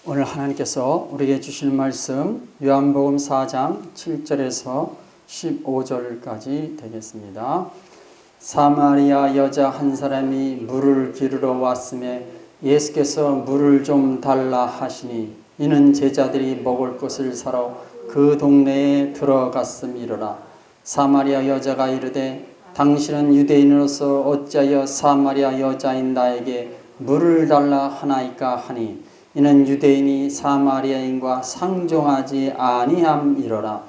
오늘 하나님께서 우리에게 주시는 말씀 요한복음 4장 7절에서 15절까지 되겠습니다. 사마리아 여자 한 사람이 물을 기르러 왔음에 예수께서 물을 좀 달라 하시니 이는 제자들이 먹을 것을 사러 그 동네에 들어갔음이로라. 사마리아 여자가 이르되 당신은 유대인으로서 어찌하여 사마리아 여자인 나에게 물을 달라 하나이까 하니 이는 유대인이 사마리아인과 상종하지 아니함이로라.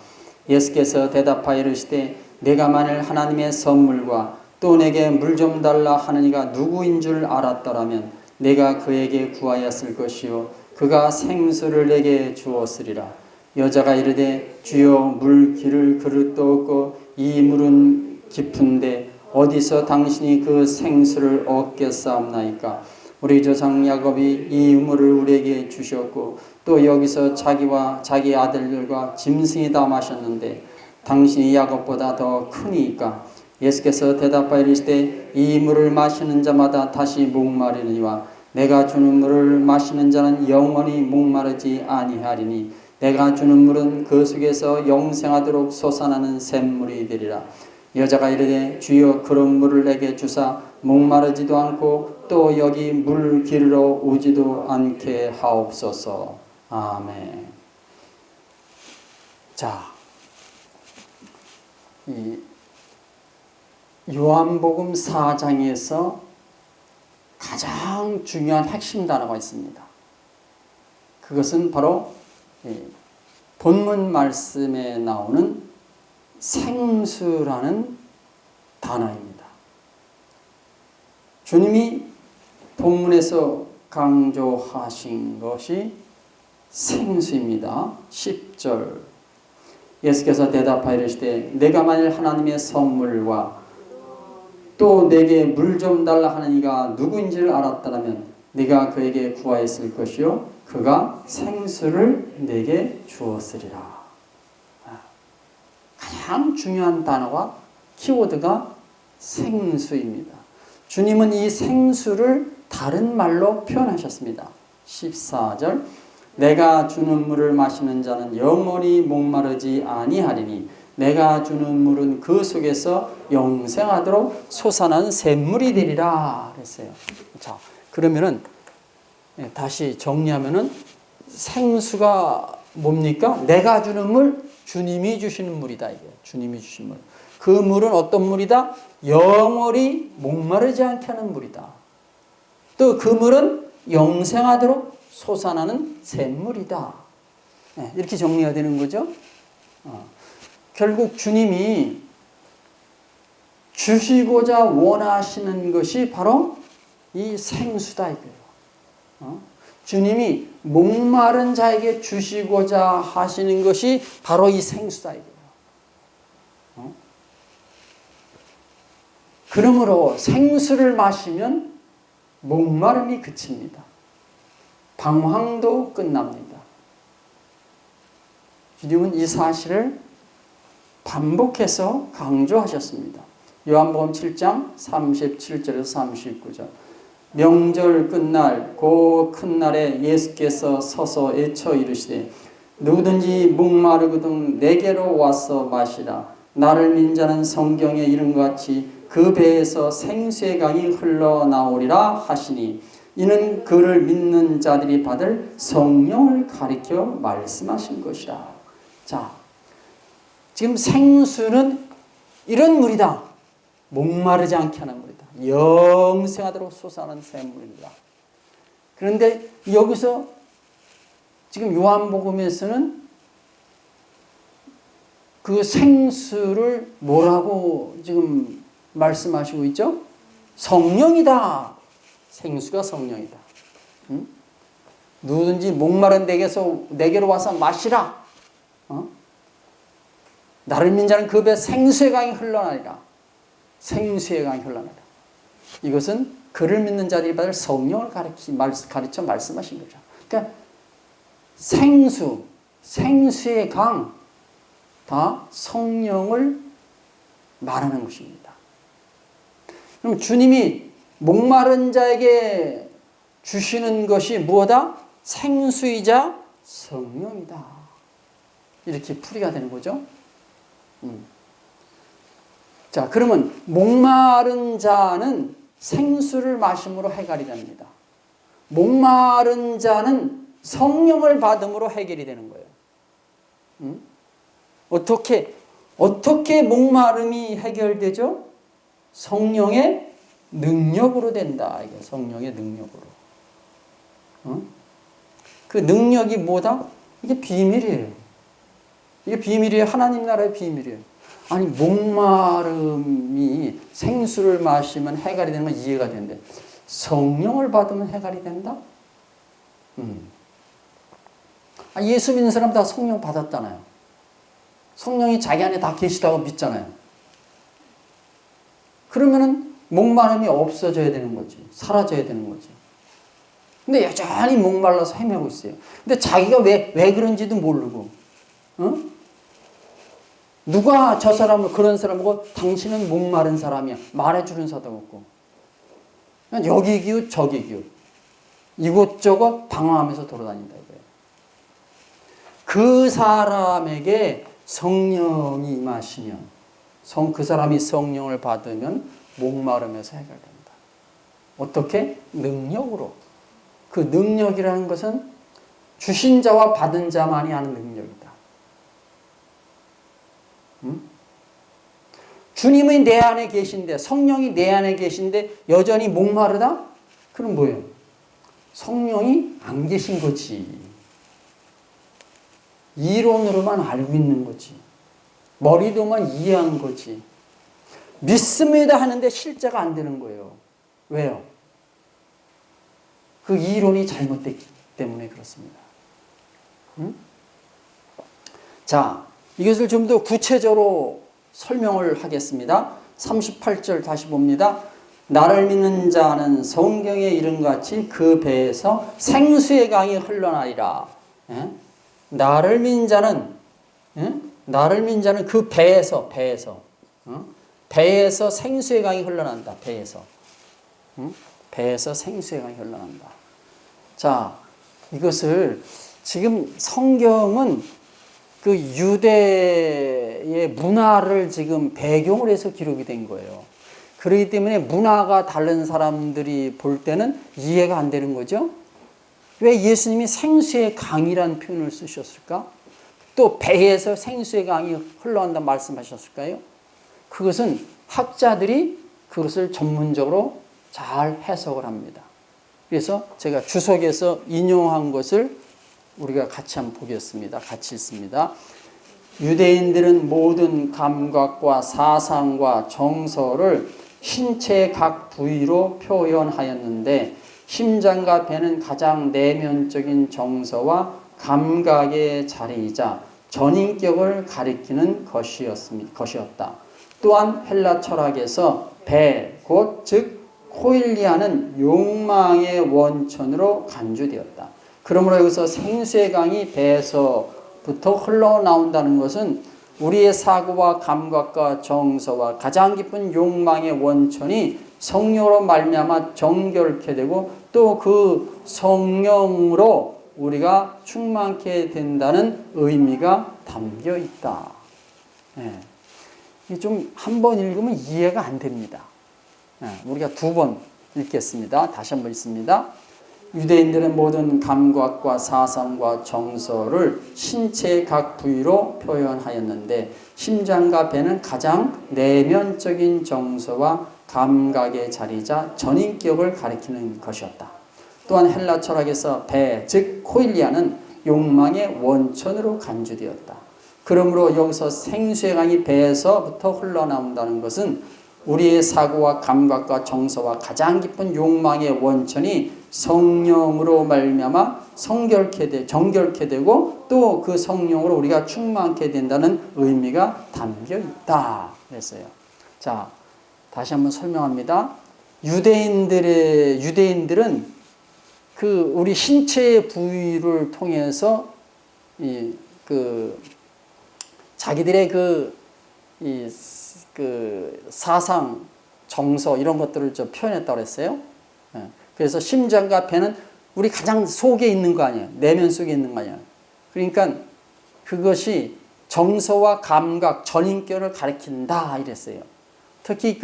예수께서 대답하여 이르시되 내가 만일 하나님의 선물과 또 내게 물 좀 달라 하느니가 누구인 줄 알았더라면 내가 그에게 구하였을 것이요 그가 생수를 내게 주었으리라. 여자가 이르되 주여 물 기를 그릇도 없고 이 물은 깊은데 어디서 당신이 그 생수를 얻겠사옵나이까. 우리 조상 야곱이 이 우물을 우리에게 주셨고 또 여기서 자기와 자기 아들들과 짐승이 다 마셨는데 당신이 야곱보다 더 크니까. 예수께서 대답하여 이르시되 이 물을 마시는 자마다 다시 목마르니와 내가 주는 물을 마시는 자는 영원히 목마르지 아니하리니 내가 주는 물은 그 속에서 영생하도록 솟아나는 샘물이 되리라. 여자가 이르되 주여 그런 물을 내게 주사 목마르지도 않고 또 여기 물 기르러 오지도 않게 하옵소서. 아멘. 자, 이 요한복음 4장에서 가장 중요한 핵심 단어가 있습니다. 그것은 바로 본문 말씀에 나오는 생수라는 단어입니다. 주님이 본문에서 강조하신 것이 생수입니다. 10절 예수께서 대답하여 이르시되 내가 만일 하나님의 선물과 또 내게 물 좀 달라 하는 이가 누구인지를 알았다면 네가 그에게 구하였을 것이요 그가 생수를 내게 주었으리라. 가장 중요한 단어가 키워드가 생수입니다. 주님은 이 생수를 다른 말로 표현하셨습니다. 14절 내가 주는 물을 마시는 자는 영원히 목마르지 아니하리니 내가 주는 물은 그 속에서 영생하도록 솟아나는 샘물이 되리라 그랬어요. 자, 그러면은 다시 정리하면은 생수가 뭡니까? 내가 주는 물, 주님이 주시는 물이다 이게. 주님이 주신 물. 그 물은 어떤 물이다? 영원히 목마르지 않게 하는 물이다. 또 그 물은 영생하도록 솟아나는 샘물이다. 이렇게 정리해야 되는 거죠. 결국 주님이 주시고자 원하시는 것이 바로 이 생수다 이거예요. 주님이 목마른 자에게 주시고자 하시는 것이 바로 이 생수다 이거예요. 그러므로 생수를 마시면 목마름이 그칩니다. 방황도 끝납니다. 주님은 이 사실을 반복해서 강조하셨습니다. 요한복음 7장 37절에서 39절 명절 끝날 그 큰 날에 예수께서 서서 외쳐 이르시되 누구든지 목마르거든 내게로 와서 마시라. 나를 믿는 자는 성경에 이른 것 같이 그 배에서 생수의 강이 흘러나오리라 하시니 이는 그를 믿는 자들이 받을 성령을 가리켜 말씀하신 것이라. 자, 지금 생수는 이런 물이다. 목마르지 않게 하는 물이다. 영생하도록 솟아나는 샘물입니다. 그런데 여기서 지금 요한복음에서는 그 생수를 뭐라고 지금 말씀하시고 있죠? 성령이다. 생수가 성령이다. 누구든지 목마른 내게로 와서 마시라. 나를 믿는 자는 그 배에 생수의 강이 흘러나리라. 생수의 강이 흘러나리라. 이것은 그를 믿는 자들이 받을 성령을 가르쳐 말씀하신 거죠. 그러니까 생수의 강, 다 성령을 말하는 것입니다. 그럼 주님이 목마른 자에게 주시는 것이 무엇이다? 생수이자 성령이다. 이렇게 풀이가 되는 거죠. 자, 그러면 목마른 자는 생수를 마심으로 해결이 됩니다. 목마른 자는 성령을 받음으로 해결이 되는 거예요. 어떻게 목마름이 해결되죠? 성령의 능력으로 된다. 이게 성령의 능력으로. 그 능력이 뭐다? 이게 비밀이에요. 이게 비밀이에요. 하나님 나라의 비밀이에요. 아니, 목마름이 생수를 마시면 해결이 되는 건 이해가 되는데 성령을 받으면 해결이 된다? 예수 믿는 사람 다 성령 받았잖아요. 성령이 자기 안에 다 계시다고 믿잖아요. 그러면은 목마름이 없어져야 되는 거지. 사라져야 되는 거지. 근데 여전히 목말라서 헤매고 있어요. 근데 자기가 왜 그런지도 모르고, 누가 저 사람을, 그런 사람하고 당신은 목마른 사람이야. 말해주는 사람 없고. 그냥 여기 기웃, 저기 기웃. 이곳저곳 방황하면서 돌아다닌다 이거예요. 그 사람에게 성령이 임하시면, 그 사람이 성령을 받으면 목마름에서 해결된다. 어떻게? 능력으로. 그 능력이라는 것은 주신 자와 받은 자만이 아는 능력이다. 주님이 내 안에 계신데, 성령이 내 안에 계신데 여전히 목마르다? 그럼 뭐예요? 성령이 안 계신 거지. 이론으로만 알고 있는 거지. 머리로만 이해한 거지. 믿습니다 하는데 실제가 안 되는 거예요. 왜요? 그 이론이 잘못됐기 때문에 그렇습니다. 자, 이것을 좀 더 구체적으로 설명을 하겠습니다. 38절 다시 봅니다. 나를 믿는 자는 성경에 이른같이 그 배에서 생수의 강이 흘러나리라. 나를 믿는 자는 그 배에서 생수의 강이 흘러난다. 배에서 생수의 강이 흘러난다. 자, 이것을 지금 성경은 그 유대의 문화를 지금 배경으로 해서 기록이 된 거예요. 그렇기 때문에 문화가 다른 사람들이 볼 때는 이해가 안 되는 거죠. 왜 예수님이 생수의 강이라는 표현을 쓰셨을까? 또 배에서 생수의 강이 흘러간다 말씀하셨을까요? 그것은 학자들이 그것을 전문적으로 잘 해석을 합니다. 그래서 제가 주석에서 인용한 것을 우리가 같이 한번 보겠습니다. 같이 읽습니다. 유대인들은 모든 감각과 사상과 정서를 신체의 각 부위로 표현하였는데 심장과 배는 가장 내면적인 정서와 감각의 자리이자 전인격을 가리키는 것이었다. 또한 헬라 철학에서 배, 즉 코일리아는 욕망의 원천으로 간주되었다. 그러므로 여기서 생수의 강이 배에서부터 흘러나온다는 것은 우리의 사고와 감각과 정서와 가장 깊은 욕망의 원천이 성령으로 말미암아 정결케 되고 또 그 성령으로 우리가 충만케 된다는 의미가 담겨 있다. 좀 한 번 읽으면 이해가 안 됩니다. 우리가 두 번 읽겠습니다. 다시 한번 읽습니다. 유대인들은 모든 감각과 사상과 정서를 신체의 각 부위로 표현하였는데 심장과 배는 가장 내면적인 정서와 감각의 자리이자 전인격을 가리키는 것이었다. 또한 헬라 철학에서 배, 즉 코일리아는 욕망의 원천으로 간주되었다. 그러므로 여기서 생수의 강이 배에서부터 흘러나온다는 것은 우리의 사고와 감각과 정서와 가장 깊은 욕망의 원천이 성령으로 말미암아 정결케 되고 또 그 성령으로 우리가 충만케 된다는 의미가 담겨 있다. 그랬어요. 자, 다시 한번 설명합니다. 유대인들은 그 우리 신체의 부위를 통해서 자기들의 그 사상, 정서 이런 것들을 좀 표현했다고 그랬어요. 예. 그래서 심장과 배는 우리 가장 속에 있는 거 아니에요. 내면 속에 있는 거 아니에요. 그러니까 그것이 정서와 감각, 전인격을 가리킨다 이랬어요. 특히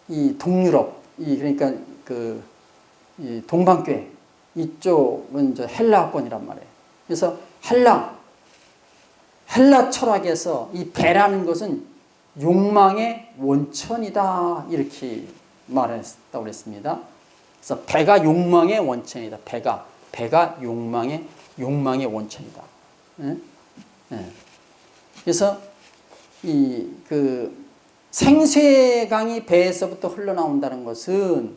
이 동유럽, 그러니까 이 동방교회 이쪽은 이제 헬라권이란 말이에요. 그래서 헬라 철학에서 이 배라는 것은 욕망의 원천이다 이렇게 말했다고 그랬습니다. 그래서 배가 욕망의 원천이다. 배가 욕망의 원천이다. 네? 네. 그래서 생수의 강이 배에서부터 흘러나온다는 것은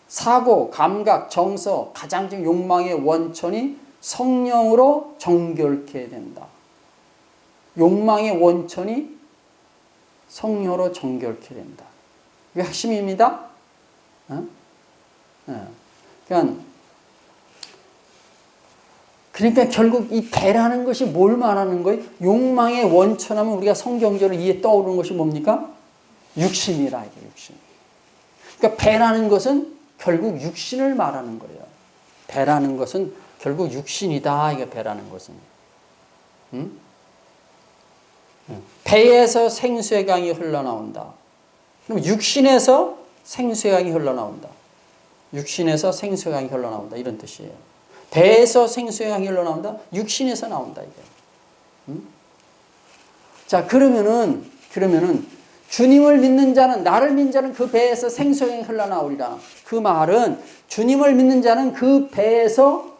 사고, 감각, 정서, 가장 욕망의 원천이 성령으로 정결케 된다. 욕망의 원천이 성령으로 정결케 된다. 이게 핵심입니다. 그러니까 결국 이 배라는 것이 뭘 말하는 거예요? 욕망의 원천하면 우리가 성경적으로 이에 떠오르는 것이 뭡니까? 육신이라 이게 육신. 그러니까 배라는 것은 결국 육신을 말하는 거예요. 배라는 것은 결국 육신이다. 이게 배라는 것은. 배에서 생수의 강이 흘러나온다. 그럼 육신에서 생수의 강이 흘러나온다. 육신에서 생수의 강이 흘러나온다. 이런 뜻이에요. 배에서 생수의 강이 흘러나온다. 육신에서 나온다. 이게. 자, 그러면은 주님을 믿는 자는, 나를 믿는 자는 그 배에서 생수의 강이 흘러나오리라. 그 말은 주님을 믿는 자는 그 배에서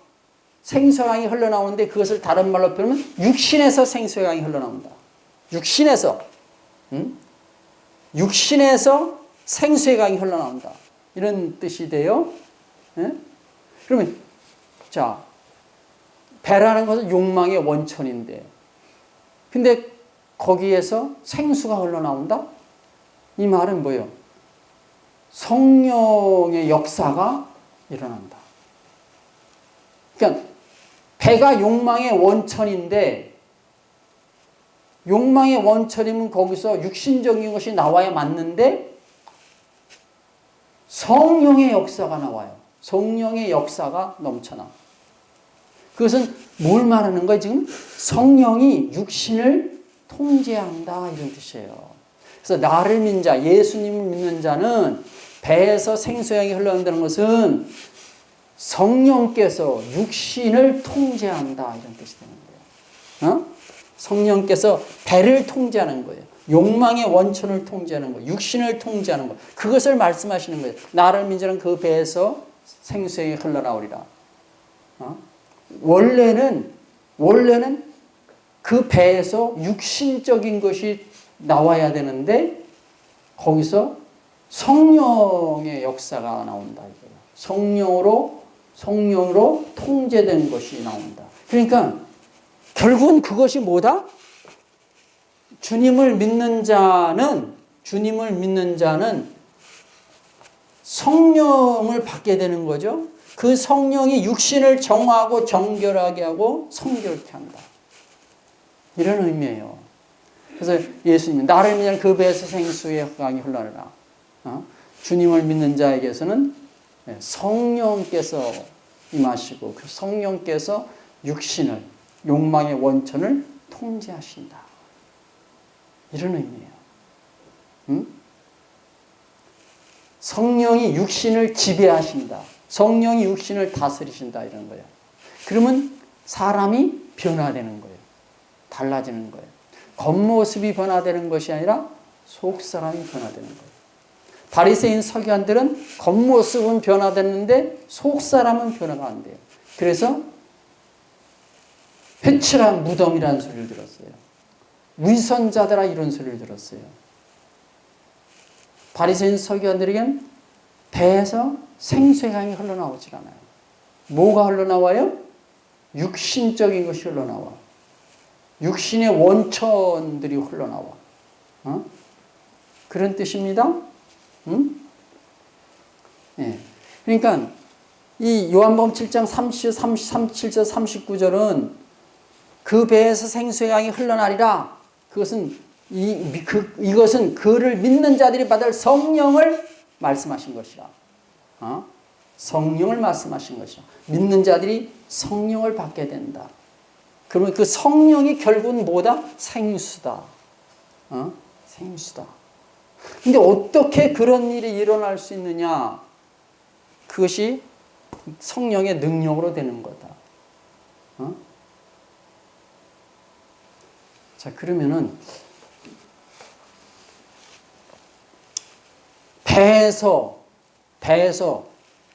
생수의 강이 흘러나오는데 그것을 다른 말로 표현하면 육신에서 생수의 강이 흘러나온다. 육신에서 생수의 강이 흘러나온다. 이런 뜻이 돼요. 예? 그러면 자, 배라는 것은 욕망의 원천인데 근데 거기에서 생수가 흘러나온다? 이 말은 뭐예요? 성령의 역사가 일어난다. 그러니까 배가 욕망의 원천인데 욕망의 원천이면 거기서 육신적인 것이 나와야 맞는데 성령의 역사가 나와요. 성령의 역사가 넘쳐나. 그것은 뭘 말하는 거예요? 지금 성령이 육신을 통제한다 이런 뜻이에요. 그래서 나를 믿는 자, 예수님을 믿는 자는 배에서 생수의 강이 흘러나온다는 것은 성령께서 육신을 통제한다 이런 뜻이 되는 거예요. 성령께서 배를 통제하는 거예요. 욕망의 원천을 통제하는 거예요. 육신을 통제하는 거예요. 그것을 말씀하시는 거예요. 나를 믿는 자는 그 배에서 생수의 강이 흘러나오리라. 원래는 그 배에서 육신적인 것이 나와야 되는데 거기서 성령의 역사가 나온다 이거예요. 성령으로 통제된 것이 나온다. 그러니까 결국은 그것이 뭐다? 주님을 믿는 자는 성령을 받게 되는 거죠. 그 성령이 육신을 정하고 정결하게 하고 성결케 한다. 이런 의미예요. 그래서 예수님이 나를 믿는 그 배에서 생수의 강이 흘러나라. 주님을 믿는 자에게서는 성령께서 임하시고 그 성령께서 육신을 욕망의 원천을 통제하신다. 이런 의미예요. 성령이 육신을 지배하신다. 성령이 육신을 다스리신다. 이런 거예요. 그러면 사람이 변화되는 거예요. 달라지는 거예요. 겉모습이 변화되는 것이 아니라 속사람이 변화되는 거예요. 바리새인 서기관들은 겉모습은 변화됐는데 속사람은 변화가 안 돼요. 그래서 회칠한 무덤이라는 소리를 들었어요. 위선자들아 이런 소리를 들었어요. 바리새인 서기관들에겐 배에서 생수의 강이 흘러나오질 않아요. 뭐가 흘러나와요? 육신적인 것이 흘러나와. 육신의 원천들이 흘러나와. 그런 뜻입니다. 네. 그러니까 이 요한복음 7장 37절 39절은 그 배에서 생수의 강이 흘러나리라. 그것은 이것은 그를 믿는 자들이 받을 성령을 말씀하신 것이라. 성령을 말씀하신 것이라. 믿는 자들이 성령을 받게 된다. 그러면 그 성령이 결국은 뭐다? 생수다. 생수다. 근데 어떻게 그런 일이 일어날 수 있느냐? 그것이 성령의 능력으로 되는 거다. 자, 그러면은 배에서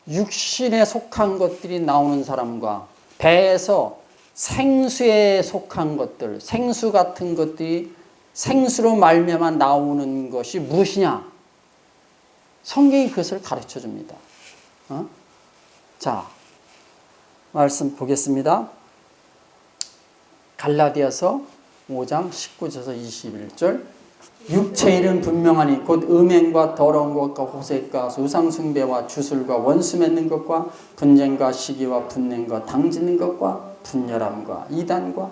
육신에 속한 것들이 나오는 사람과 배에서 생수에 속한 것들, 생수 같은 것들이 생수로 말미암아 나오는 것이 무엇이냐? 성경이 그것을 가르쳐 줍니다. 자, 말씀 보겠습니다. 갈라디아서 5장 19절에서 21절. 육체의 일은 분명하니 곧 음행과 더러운 것과 호색과 우상숭배와 주술과 원수 맺는 것과 분쟁과 시기와 분냄과 당짓는 것과 분열함과 이단과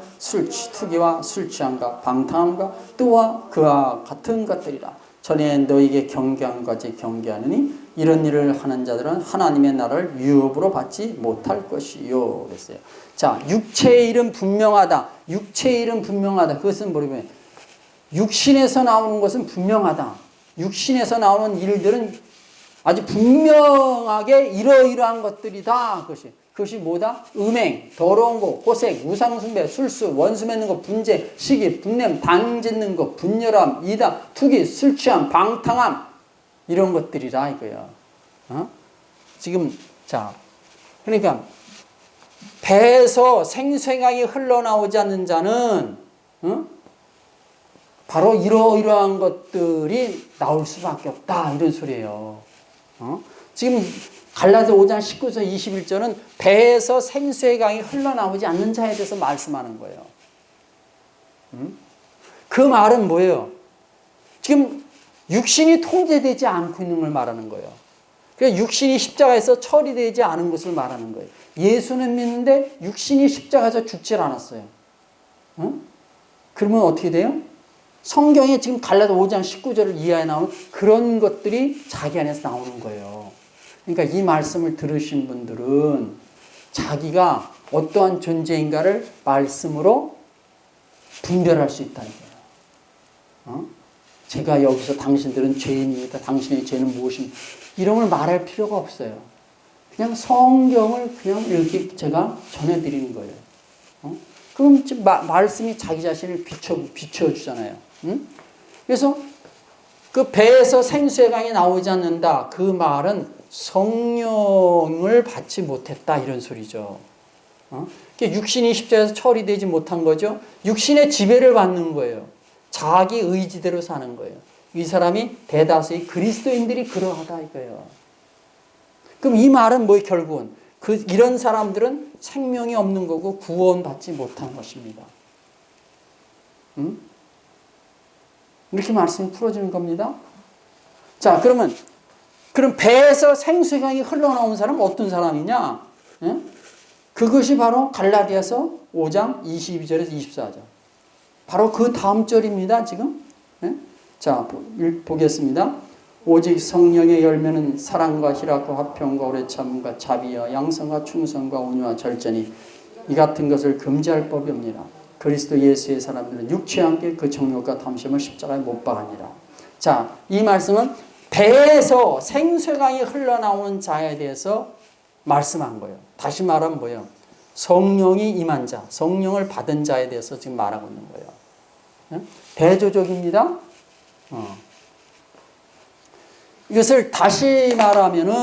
투기와 술 취함과 방탕함과 또한 그와 같은 것들이라. 전에 너에게 경계한 것이 경계하느니 이런 일을 하는 자들은 하나님의 나라를 유업으로 받지 못할 것이요. 그랬어요. 자, 육체의 일은 분명하다. 육체의 일은 분명하다. 그것은 뭐냐면 육신에서 나오는 것은 분명하다. 육신에서 나오는 일들은 아주 분명하게 이러이러한 것들이다. 그것이 뭐다? 음행, 더러운 것, 호색, 우상숭배, 술수, 원수 맺는 것, 분쟁, 시기, 분냄, 당짓는 것, 분열함, 이단, 투기, 술 취함, 방탕함, 이런 것들이라 이거야. 지금 자, 그러니까 배에서 생수강이 흘러나오지 않는 자는 바로 이러이러한 것들이 나올 수밖에 없다. 이런 소리예요. 지금 갈라디아 5장 19절 21절은 배에서 생수의 강이 흘러나오지 않는 자에 대해서 말씀하는 거예요. 그 말은 뭐예요? 지금 육신이 통제되지 않고 있는 걸 말하는 거예요. 그러니까 육신이 십자가에서 처리되지 않은 것을 말하는 거예요. 예수는 믿는데 육신이 십자가에서 죽질 않았어요. 그러면 어떻게 돼요? 성경에 지금 갈라디아 5장 19절을 이하에 나오는 그런 것들이 자기 안에서 나오는 거예요. 그러니까 이 말씀을 들으신 분들은 자기가 어떠한 존재인가를 말씀으로 분별할 수 있다는 거예요. 제가 여기서 당신들은 죄인입니다. 당신의 죄는 무엇입니까? 이런 걸 말할 필요가 없어요. 그냥 성경을 그냥 이렇게 제가 전해드리는 거예요. 그럼 말씀이 자기 자신을 비춰주잖아요. 그래서 그 배에서 생수의 강이 나오지 않는다. 그 말은 성령을 받지 못했다. 이런 소리죠. 육신이 십자가에서 처리되지 못한 거죠. 육신의 지배를 받는 거예요. 자기 의지대로 사는 거예요. 이 사람이 대다수의 그리스도인들이 그러하다 이거예요. 그럼 이 말은 뭐예요? 결국은 이런 사람들은 생명이 없는 거고 구원받지 못한 것입니다. 이렇게 말씀이 풀어지는 겁니다. 자, 그럼 배에서 생수의 강이 흘러나온 사람은 어떤 사람이냐? 그것이 바로 갈라디아서 5장 22절에서 24절. 바로 그 다음 절입니다, 지금. 자, 보겠습니다. 오직 성령의 열매는 사랑과 희락과 화평과 오래 참음과 자비와 양성과 충성과 온유와 절제니 이 같은 것을 금지할 법이 없니라. 그리스도 예수의 사람들은 육체와 함께 그 정욕과 탐심을 십자가에 못 박으니라. 자, 이 말씀은 배에서 생수강이 흘러나오는 자에 대해서 말씀한 거예요. 다시 말하면 뭐예요? 성령이 임한 자, 성령을 받은 자에 대해서 지금 말하고 있는 거예요. 대조적입니다. 이것을 다시 말하면은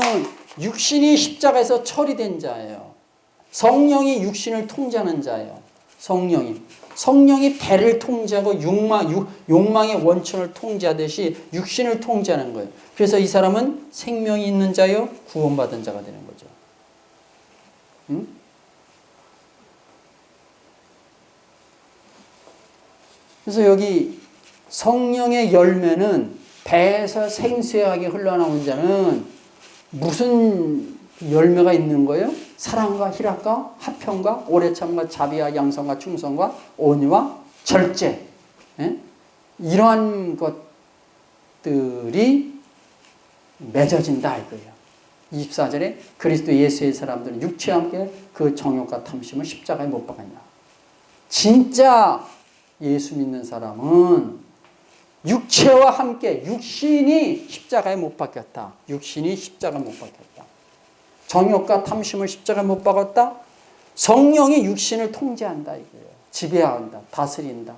육신이 십자가에서 처리된 자예요. 성령이 육신을 통제하는 자예요. 성령이 배를 통제하고 욕망의 원천을 통제하듯이 육신을 통제하는 거예요. 그래서 이 사람은 생명이 있는 자요, 구원받은 자가 되는 거죠. 그래서 여기 성령의 열매는 배에서 생수의 강이 흘러나온 자는 무슨 열매가 있는 거예요? 사랑과 희락과 화평과 오래 참과 자비와 양성과 충성과 온유와 절제. 이러한 것들이 맺어진다 이거예요. 24절에 그리스도 예수의 사람들은 육체와 함께 그 정욕과 탐심을 십자가에 못 박았냐. 진짜 예수 믿는 사람은 육체와 함께 육신이 십자가에 못 박혔다. 육신이 십자가에 못 박혔다. 정욕과 탐심을 십자가에 못 박았다. 성령이 육신을 통제한다 이거예요. 지배한다. 다스린다.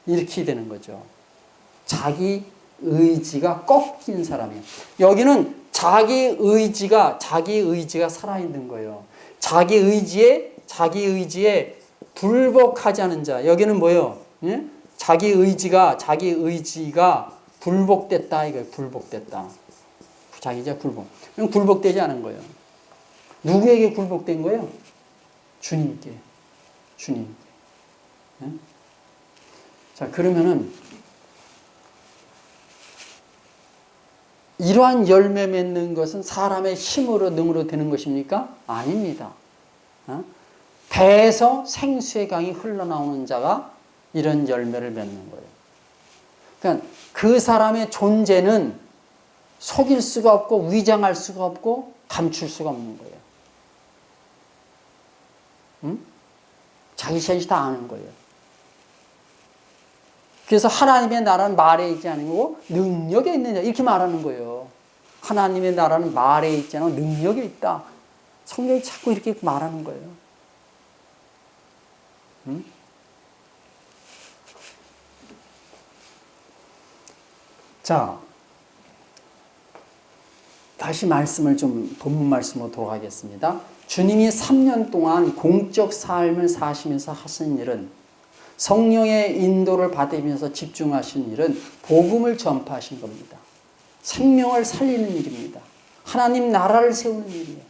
이렇게 되는 거죠. 자기 의지가 꺾인 사람이에요. 여기는 자기 의지가 살아있는 거예요. 자기 의지에 불복하지 않은 자. 여기는 뭐예요? 예? 자기 의지가 불복됐다 이거예요. 불복됐다. 자기가 굴복되지 않은 거예요. 누구에게 굴복된 거예요? 주님께. 예? 자, 그러면은 이러한 열매 맺는 것은 사람의 힘으로 능으로 되는 것입니까? 아닙니다. 배에서 생수의 강이 흘러나오는 자가 이런 열매를 맺는 거예요. 그러니까 그 사람의 존재는 속일 수가 없고 위장할 수가 없고 감출 수가 없는 거예요. 자기 자신이 다 아는 거예요. 그래서 하나님의 나라는 말에 있지 않고 능력에 있는 자 이렇게 말하는 거예요. 하나님의 나라는 말에 있지 않고 능력에 있다. 성경이 자꾸 이렇게 말하는 거예요. 자, 다시 말씀을 좀 본문 말씀으로 돌아가겠습니다. 주님이 3년 동안 공적 삶을 사시면서 하신 일은 성령의 인도를 받으면서 집중하신 일은 복음을 전파하신 겁니다. 생명을 살리는 일입니다. 하나님 나라를 세우는 일이에요.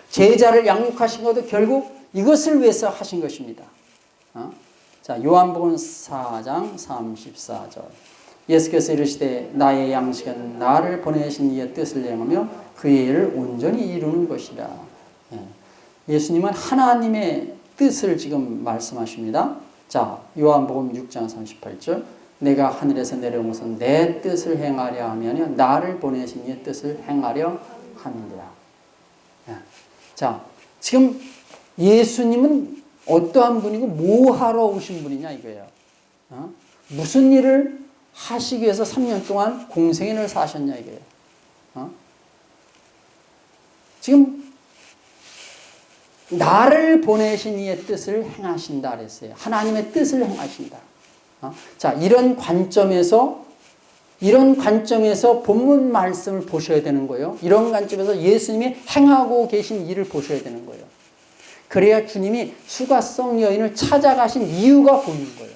제자를 양육하신 것도 결국 이것을 위해서 하신 것입니다. 자, 요한복음 4장 34절. 예수께서 이르시되 나의 양식은 나를 보내신 이의 뜻을 행하며 그의 일을 온전히 이루는 것이라. 예수님은 하나님의 뜻을 지금 말씀하십니다. 자, 요한복음 6장 38절. 내가 하늘에서 내려온 것은 내 뜻을 행하려 하면 나를 보내신 이의 뜻을 행하려 함이니라. 자, 지금 예수님은 어떠한 분이고 뭐 하러 오신 분이냐 이거예요. 무슨 일을 하시기 위해서 3년 동안 공생애를 사셨냐 이거예요. 지금 나를 보내신 이의 뜻을 행하신다 그랬어요. 하나님의 뜻을 행하신다. 자, 이런 관점에서 본문 말씀을 보셔야 되는 거예요. 이런 관점에서 예수님이 행하고 계신 일을 보셔야 되는 거예요. 그래야 주님이 수가성 여인을 찾아가신 이유가 보이는 거예요.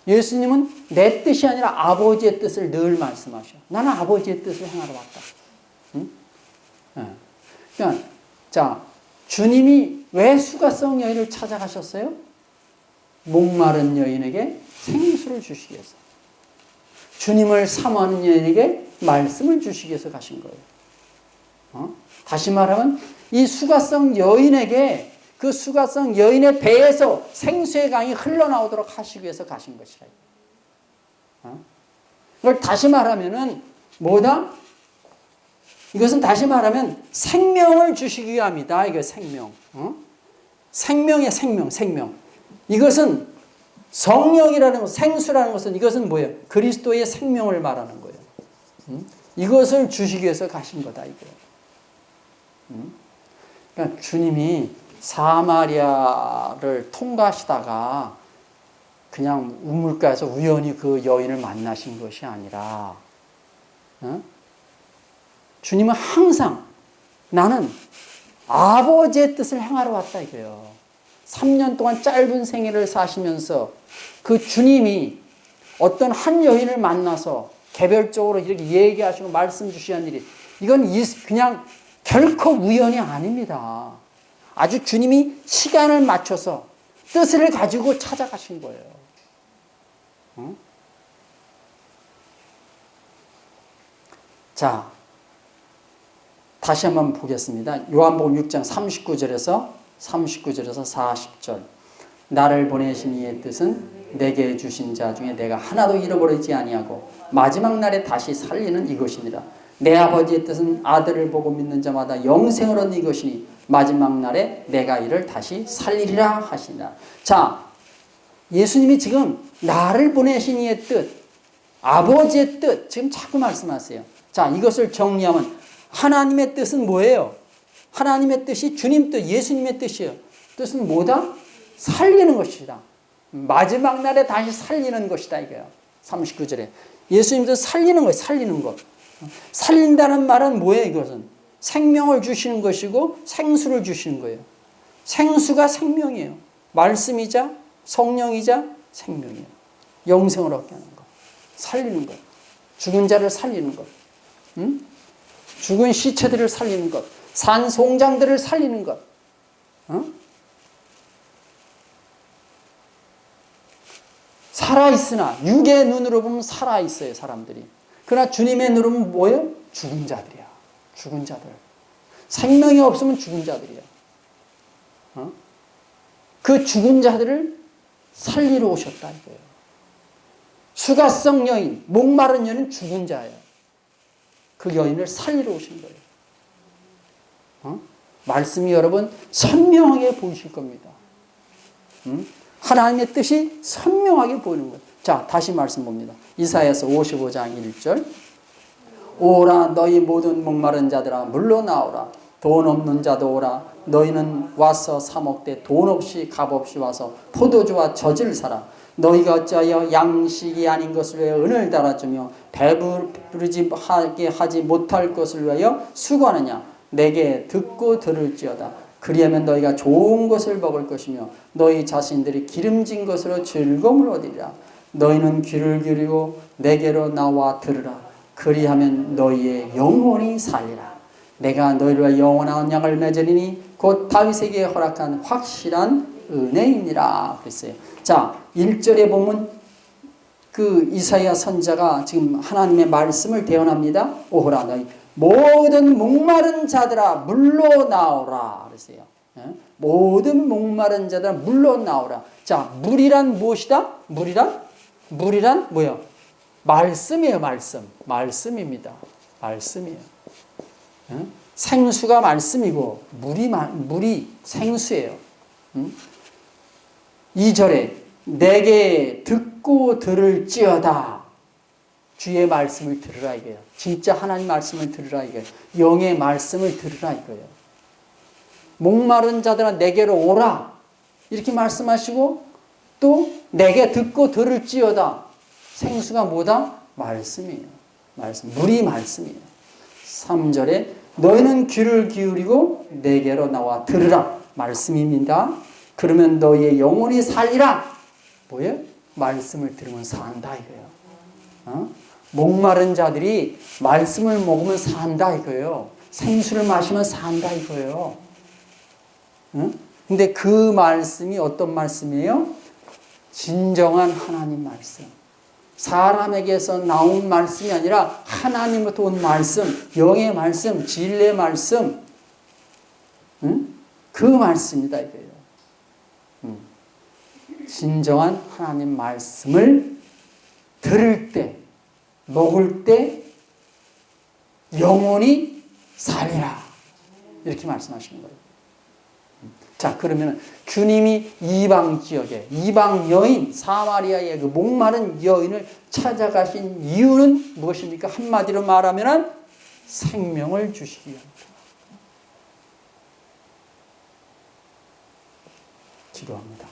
예수님은 내 뜻이 아니라 아버지의 뜻을 늘 말씀하셔. 나는 아버지의 뜻을 행하러 왔다. 그러니까, 자, 주님이 왜 수가성 여인을 찾아가셨어요? 목마른 여인에게 생수를 주시기 위해서. 주님을 사모하는 여인에게 말씀을 주시기 위해서 가신 거예요. 다시 말하면 이 수가성 여인에게 그 수가성 여인의 배에서 생수의 강이 흘러나오도록 하시기 위해서 가신 것이라. 이걸 다시 말하면은 뭐다? 이것은 다시 말하면 생명을 주시기 위함이다. 이거 생명. 생명의 생명. 이것은 성령이라는 것, 생수라는 것은 이것은 뭐예요? 그리스도의 생명을 말하는 거예요. 이것을 주시기 위해서 가신 거다 이거예요. 그러니까 주님이 사마리아를 통과하시다가 그냥 우물가에서 우연히 그 여인을 만나신 것이 아니라 주님은 항상 나는 아버지의 뜻을 행하러 왔다 이거예요. 3년 동안 짧은 생애를 사시면서 그 주님이 어떤 한 여인을 만나서 개별적으로 이렇게 얘기하시고 말씀 주시는 일이 이건 그냥 결코 우연이 아닙니다. 아주 주님이 시간을 맞춰서 뜻을 가지고 찾아가신 거예요. 자, 다시 한번 보겠습니다. 요한복음 6장 39절에서 40절. 나를 보내신 이의 뜻은 내게 주신 자 중에 내가 하나도 잃어버리지 아니하고 마지막 날에 다시 살리는 이것이니라. 내 아버지의 뜻은 아들을 보고 믿는 자마다 영생을 얻는 이것이니 마지막 날에 내가 이를 다시 살리리라 하시니라. 자, 예수님이 지금 나를 보내신 이의 뜻, 아버지의 뜻 지금 자꾸 말씀하세요. 자, 이것을 정리하면 하나님의 뜻은 뭐예요? 하나님의 뜻이 주님 뜻, 예수님의 뜻이에요. 뜻은 뭐다? 살리는 것이다. 마지막 날에 다시 살리는 것이다 이거예요. 39절에 예수님 뜻 살리는 거예요. 살리는 것. 살린다는 말은 뭐예요? 이것은 생명을 주시는 것이고 생수를 주시는 거예요. 생수가 생명이에요. 말씀이자 성령이자 생명이에요. 영생을 얻게 하는 것. 살리는 것. 죽은 자를 살리는 것. 응? 죽은 시체들을 살리는 것. 산 송장들을 살리는 것. 살아있으나 육의 눈으로 보면 살아있어요. 사람들이. 그러나 주님의 눈으로 보면 뭐예요? 죽은 자들이야. 죽은 자들. 생명이 없으면 죽은 자들이야. 그 죽은 자들을 살리러 오셨다 이거예요. 수가성 여인, 목마른 여인은 죽은 자예요. 그 여인을 살리러 오신 거예요. 말씀이 여러분 선명하게 보이실 겁니다. 하나님의 뜻이 선명하게 보이는 거예요. 자, 다시 말씀 봅니다. 이사야서 55장 1절. 오라 너희 모든 목마른 자들아 물러나오라. 돈 없는 자도 오라. 너희는 와서 사 먹되 돈 없이 값 없이 와서 포도주와 젖을 사라. 너희가 어찌하여 양식이 아닌 것을 위하여 은을 달아주며 배부르지 하게 하지 못할 것을 위하여 수고하느냐. 내게 듣고 들을지어다. 그리하면 너희가 좋은 것을 먹을 것이며 너희 자신들이 기름진 것으로 즐거움을 얻으리라. 너희는 귀를 기울이고 내게로 나와 들으라. 그리하면 너희의 영혼이 살리라. 내가 너희를 영원한 약을 맺으리니 곧 다윗에게 허락한 확실한 은혜이니라 그랬어요. 자, 1절에 보면 그 이사야 선지자가 지금 하나님의 말씀을 대언합니다. 오호라 너희 모든 목마른 자들아 물러 나오라 그랬어요. 모든 목마른 자들아 물러 나오라. 자, 물이란 무엇이다? 물이란 뭐야? 말씀이에요. 말씀입니다. 말씀이에요. 생수가 말씀이고 물이 생수예요. 2절에 내게 듣고 들을지어다. 주의 말씀을 들으라 이거예요. 진짜 하나님 말씀을 들으라 이거예요. 영의 말씀을 들으라 이거예요. 목마른 자들아 내게로 오라 이렇게 말씀하시고 또 내게 듣고 들을지어다. 생수가 뭐다? 말씀이에요. 물이 말씀이에요. 3절에 너희는 귀를 기울이고 내게로 나와 들으라. 말씀입니다. 그러면 너희의 영혼이 살리라. 뭐예요? 말씀을 들으면 산다 이거예요. 목마른 자들이 말씀을 먹으면 산다 이거예요. 생수를 마시면 산다 이거예요. 근데 그 말씀이 어떤 말씀이에요? 진정한 하나님 말씀. 사람에게서 나온 말씀이 아니라 하나님부터 온 말씀, 영의 말씀, 진리의 말씀. 그 말씀이다 이거예요. 진정한 하나님 말씀을 들을 때, 먹을 때 영혼이 살리라. 이렇게 말씀하시는 거예요. 자, 그러면 주님이 이방 지역에 이방 여인 사마리아의 그 목마른 여인을 찾아가신 이유는 무엇입니까? 한마디로 말하면 생명을 주시기 위함입니다. 기도합니다.